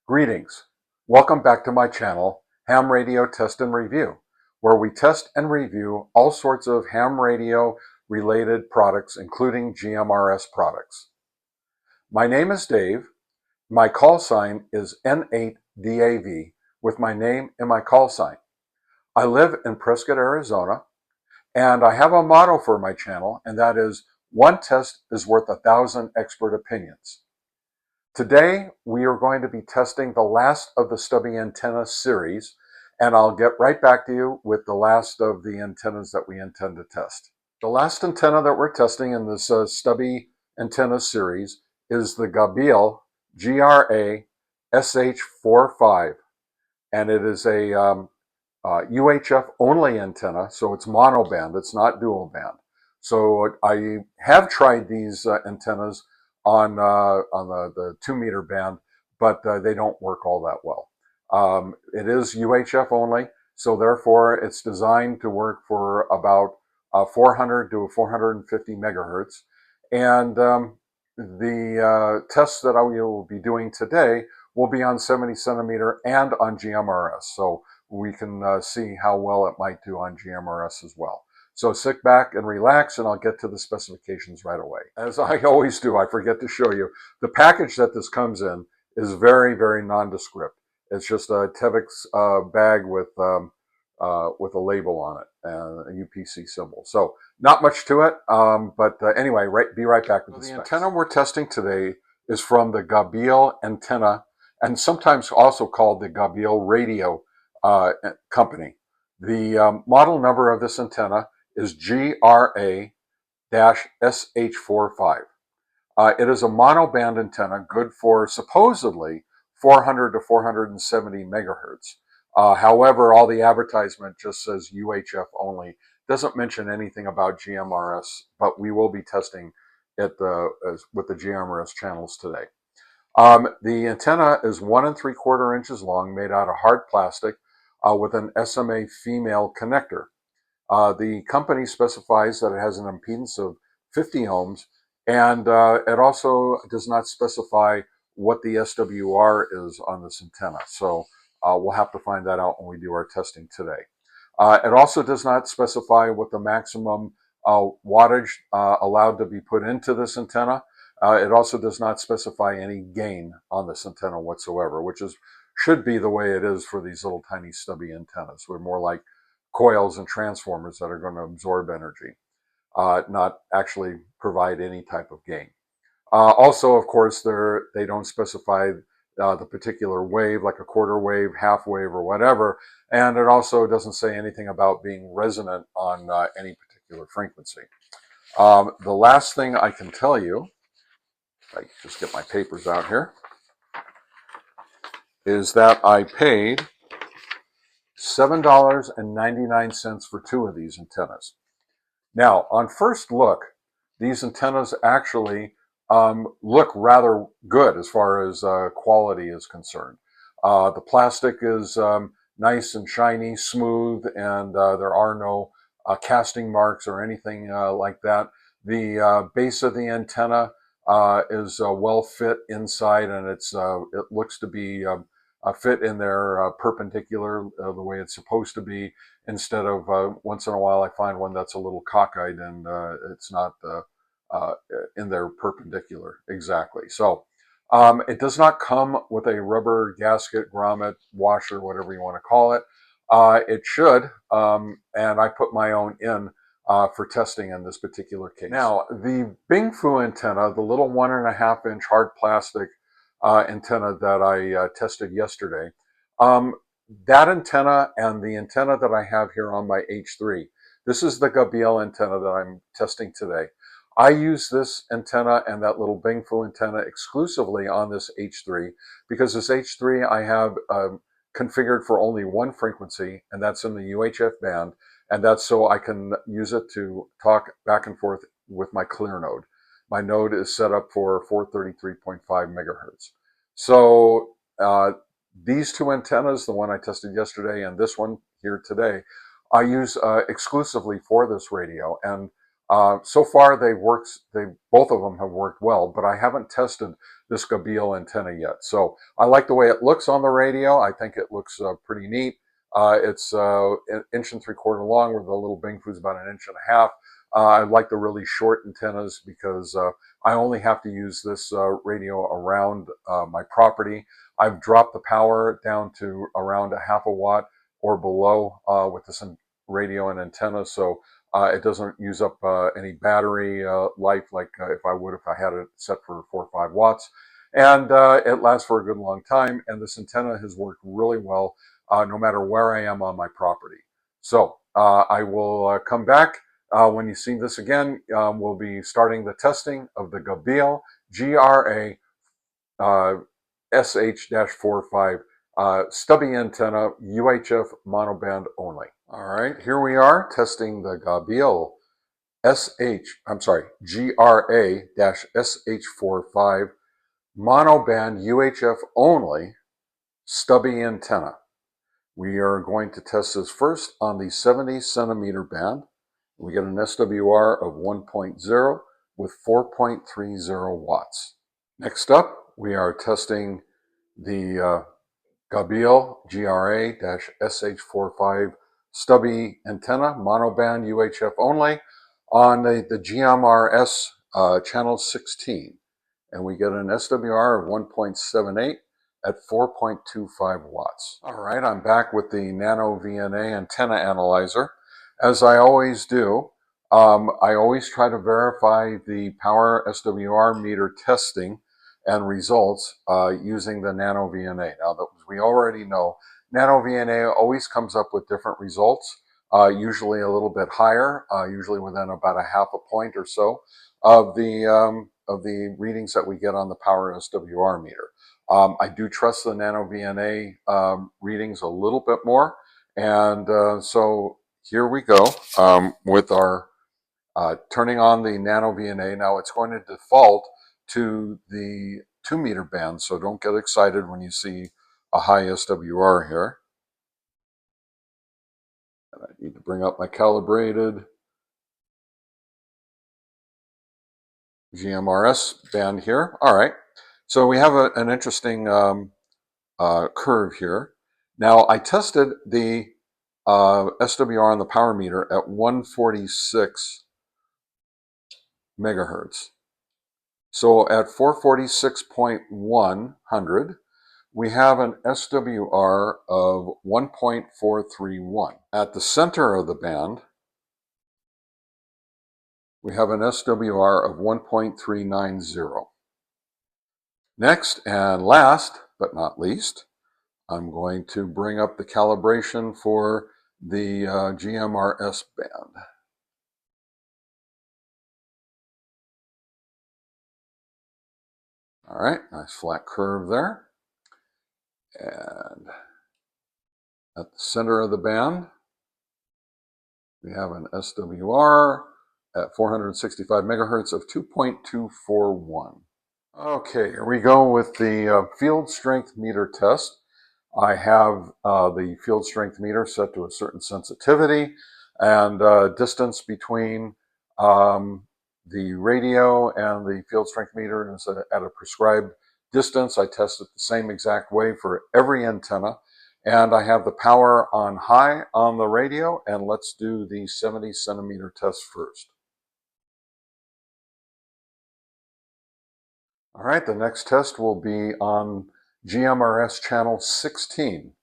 Greetings. Welcome back to my channel, Ham Radio Test and Review, where we test and review all sorts of ham radio related products, including GMRS products. My name is Dave. My call sign is N8DAV with my name and my call sign. I live in Prescott, Arizona, and I have a motto for my channel, and that is, one test is worth 1,000 expert opinions. Today, we are going to be testing the last of the Stubby antenna series, and I'll get right back to you with the last of the antennas that we intend to test. The last antenna that we're testing in this Stubby antenna series is the Gabil GRA-SH45, and it is a UHF only antenna, so it's monoband, it's not dual band. So I have tried these antennas on the 2 meter band, but they don't work all that well. It is UHF only, so therefore it's designed to work for about 400 to 450 megahertz. And the tests that I will be doing today will be on 70 centimeter and on GMRS. So we can see how well it might do on GMRS as well. So sit back and relax, and I'll get to the specifications right away. As I always do, I forget to show you, the package that this comes in is very, very nondescript. It's just a Tevix bag with a label on it and a UPC symbol. So not much to it, but anyway, be right back with the specs. The antenna we're testing today is from the Gabil antenna, and sometimes also called the Gabil radio company. The model number of this antenna is GRA-SH45. It is a monoband antenna, good for supposedly 400 to 470 megahertz. However, all the advertisement just says UHF only, doesn't mention anything about GMRS, but we will be testing it with the GMRS channels today. The antenna is 1 3/4 inches long, made out of hard plastic with an SMA female connector. The company specifies that it has an impedance of 50 ohms, and it also does not specify what the SWR is on this antenna. So we'll have to find that out when we do our testing today. It also does not specify what the maximum wattage allowed to be put into this antenna. It also does not specify any gain on this antenna whatsoever, which should be the way it is for these little tiny stubby antennas. We're more like coils and transformers that are going to absorb energy, not actually provide any type of gain. Also, of course, they don't specify the particular wave, like a quarter wave, half wave, or whatever, and it also doesn't say anything about being resonant on any particular frequency. The last thing I can tell you, if I just get my papers out here, is that I paid $7.99 for 2 of these antennas. Now, on first look, these antennas actually look rather good as far as quality is concerned. The plastic is nice and shiny, smooth, and there are no casting marks or anything like that. The base of the antenna is well fit inside, and it looks to be fit in there perpendicular the way it's supposed to be, instead of once in a while I find one that's a little cockeyed and it's not in there perpendicular exactly. So it does not come with a rubber gasket, grommet, washer, whatever you want to call it. It should, and I put my own in for testing in this particular case. Now, the Bingfu antenna, the little 1.5 inch hard plastic antenna that I tested yesterday, that antenna and the antenna that I have here on my H3, this is the Gabil antenna that I'm testing today. I use this antenna and that little Bingfu antenna exclusively on this H3 because this H3 I have configured for only one frequency, and that's in the UHF band, and that's so I can use it to talk back and forth with my clear node. My node is set up for 433.5 megahertz. So these 2 antennas, the one I tested yesterday and this one here today, I use exclusively for this radio. And So far, they've worked. Both of them have worked well, but I haven't tested this Gabil antenna yet. So I like the way it looks on the radio. I think it looks pretty neat. It's an inch and 3/4 long, with the little Bingfu's about an inch and a half. I like the really short antennas because I only have to use this radio around my property. I've dropped the power down to around a half a watt or below with this radio and antenna, so it doesn't use up any battery life like if I would if I had it set for 4 or 5 watts. And it lasts for a good long time. And this antenna has worked really well no matter where I am on my property. So I will come back when you see this again. We'll be starting the testing of the Gabil GRA-SH45 stubby antenna, UHF monoband only. All right, here we are testing the Gabil GRA-SH45 monoband UHF only stubby antenna. We are going to test this first on the 70 centimeter band. We get an SWR of 1.0 with 4.30 watts. Next up, we are testing the Gabil GRA-SH45 stubby antenna, monoband UHF only, on the GMRS channel 16. And we get an SWR of 1.78 at 4.25 watts. All right, I'm back with the Nano VNA antenna analyzer. As I always do, I always try to verify the power SWR meter testing and results using the Nano VNA. Now that we already know, Nano VNA always comes up with different results, usually a little bit higher, usually within about a half a point or so of the readings that we get on the power SWR meter. I do trust the Nano VNA readings a little bit more, and so here we go with our turning on the Nano VNA. Now it's going to default to the 2 meter band, so don't get excited when you see a high SWR here. And I need to bring up my calibrated GMRS band here. All right, so we have an interesting curve here. Now I tested the SWR on the power meter at 146 megahertz. So at 446.100, we have an SWR of 1.431. At the center of the band, we have an SWR of 1.390. Next and last, but not least, I'm going to bring up the calibration for the GMRS band. All right, nice flat curve there. And at the center of the band, we have an SWR at 465 megahertz of 2.241. Okay, here we go with the field strength meter test. I have the field strength meter set to a certain sensitivity, and distance between the radio and the field strength meter is at a prescribed distance. I test it the same exact way for every antenna. And I have the power on high on the radio, and let's do the 70 centimeter test first. All right, the next test will be on GMRS channel 16.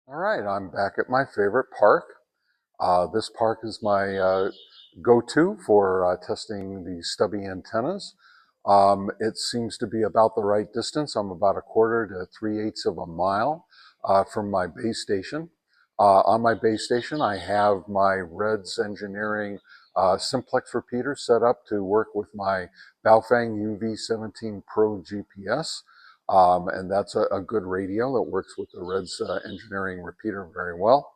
All right, I'm back at my favorite park. This park is my go-to for testing the stubby antennas. It seems to be about the right distance. I'm about 1/4 to 3/8 of a mile from my base station. On my base station, I have my Reds Engineering simplex repeater set up to work with my Baofeng UV17 Pro GPS. And that's a good radio that works with the Reds Engineering repeater very well.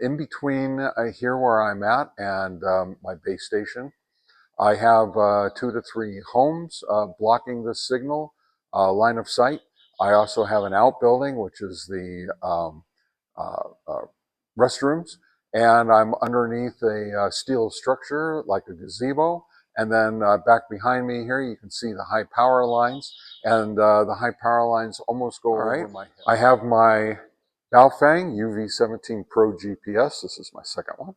In between here where I'm at and my base station, I have 2 to 3 homes blocking the signal line of sight. I also have an outbuilding, which is the restrooms, and I'm underneath a steel structure like a gazebo. And then back behind me here, you can see the high power lines, and the high power lines almost go over my head. I have my Baofeng UV17 Pro GPS. This is my second one.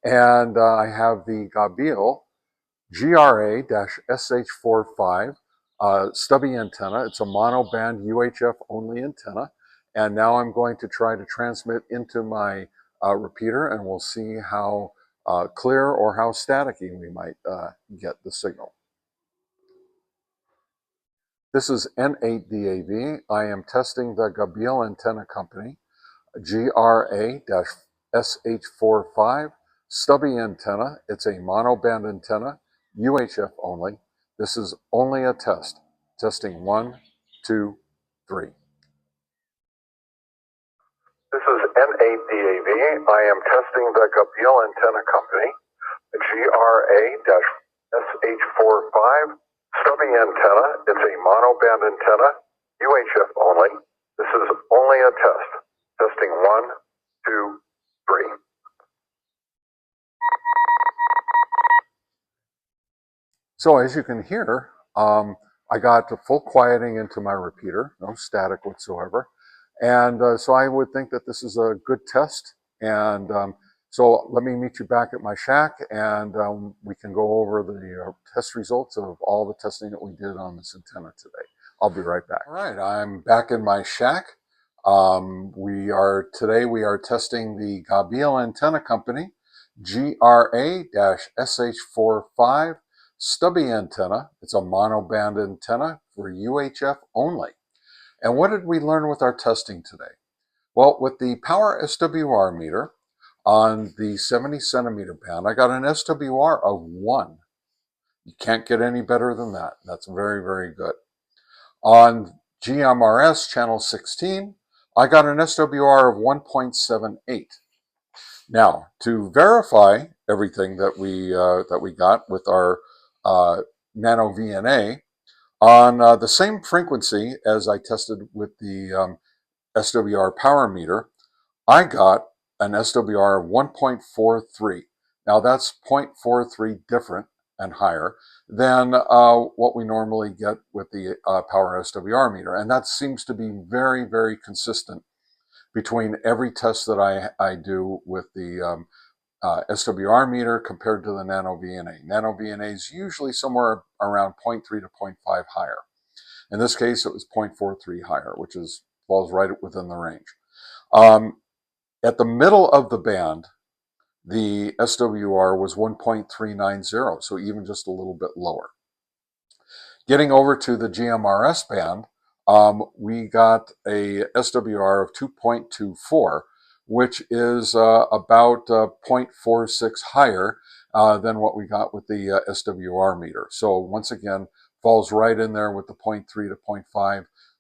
And I have the Gabil GRA-SH45 stubby antenna. It's a monoband UHF only antenna. And now I'm going to try to transmit into my repeater, and we'll see how clear or how staticky we might get the signal. This is N8DAV. I am testing the Gabil Antenna Company GRA-SH45 stubby antenna. It's a monoband antenna, UHF only. This is only a test. Testing 1, 2, 3. This is N8DAV. I am testing the Gabil Antenna Company GRA-SH45 stubby antenna. It's a monoband antenna, UHF only. This is only a test. Testing 1, 2, 3. So as you can hear, I got full quieting into my repeater, no static whatsoever. And so I would think that this is a good test. And so let me meet you back at my shack, and we can go over the test results of all the testing that we did on this antenna today. I'll be right back. All right, I'm back in my shack. Today we are testing the Gabil Antenna Company GRA-SH45 stubby antenna. It's a monoband antenna for UHF only. And what did we learn with our testing today? Well, with the power SWR meter on the 70 centimeter band, I got an SWR of 1. You can't get any better than that. That's very, very good. On GMRS channel 16, I got an SWR of 1.78. Now, to verify everything that we got with our nano VNA, on the same frequency as I tested with the SWR power meter, I got an SWR of 1.43. Now that's 0.43 different and higher than what we normally get with the power SWR meter. And that seems to be very, very consistent between every test that I do with the SWR meter compared to the nano VNA. Nano VNA is usually somewhere around 0.3 to 0.5 higher. In this case, it was 0.43 higher, which falls right within the range. At the middle of the band, the SWR was 1.390, so even just a little bit lower. Getting over to the GMRS band, we got a SWR of 2.24, which is about 0.46 higher than what we got with the SWR meter. So once again, falls right in there with the 0.3 to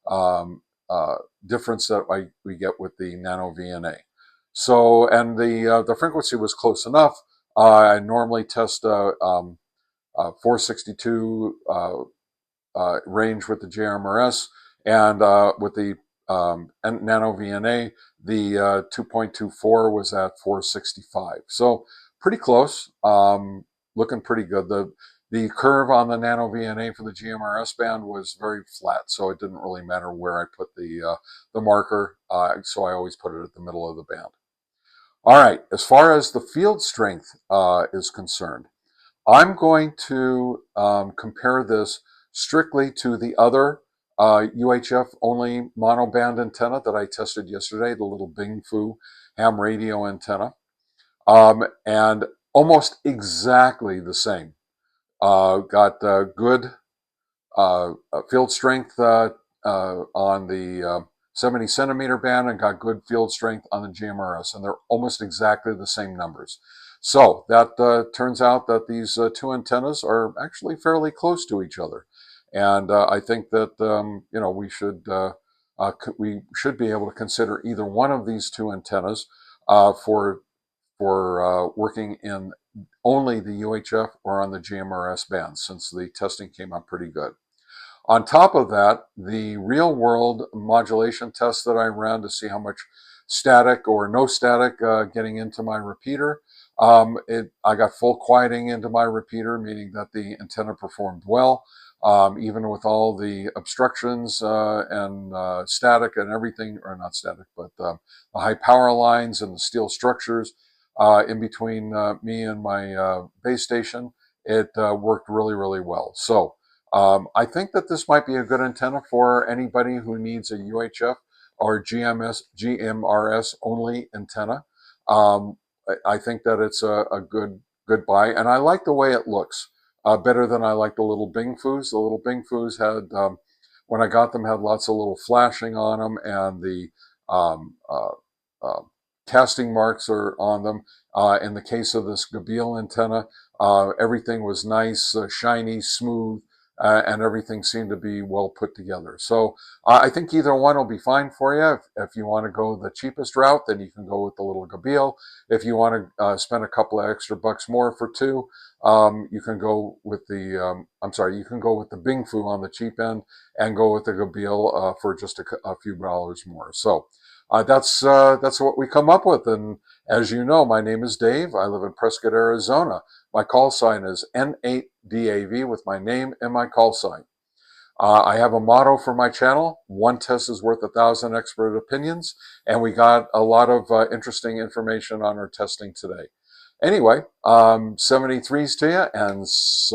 0.5 difference that we get with the nano VNA. So, and the frequency was close enough. I normally test 462 range with the JMRS, and with the nano VNA, the 2.24 was at 465. So pretty close, looking pretty good. The curve on the nano VNA for the GMRS band was very flat, so it didn't really matter where I put the marker, so I always put it at the middle of the band. All right, as far as the field strength is concerned, I'm going to compare this strictly to the other UHF only monoband antenna that I tested yesterday, the little Bing Fu ham radio antenna, and almost exactly the same. Got good field strength on the 70 centimeter band, and got good field strength on the GMRS, and they're almost exactly the same numbers. So that turns out that these two antennas are actually fairly close to each other, and I think that you know, we should be able to consider either one of these two antennas for working in only the UHF or on the GMRS band, since the testing came out pretty good. On top of that, the real world modulation test that I ran to see how much static or no static getting into my repeater. I got full quieting into my repeater, meaning that the antenna performed well, even with all the obstructions and static and everything, or not static, but the high power lines and the steel structures in between me and my base station. It worked really, really well. So I think that this might be a good antenna for anybody who needs a UHF or GMRS only antenna. Um, I think that it's a good buy, and I like the way it looks better than I like the little Bing Foos. The little Bing Foos had, when I got them, had lots of little flashing on them, and the um, uh, uh, casting marks are on them. In the case of this Gabil antenna, everything was nice, shiny, smooth, and everything seemed to be well put together. So I think either one will be fine for you. If you want to go the cheapest route, then you can go with the little Gabil. If you want to spend a couple of extra bucks more for two, you can go with the, you can go with the Bing Fu on the cheap end and go with the Gabil for just a few dollars more. So that's what we come up with. And as you know, my name is Dave. I live in Prescott, Arizona. My call sign is N8DAV with my name and my call sign. I have a motto for my channel: one test is worth 1,000 expert opinions, and we got a lot of interesting information on our testing today. Anyway, 73s to you, and so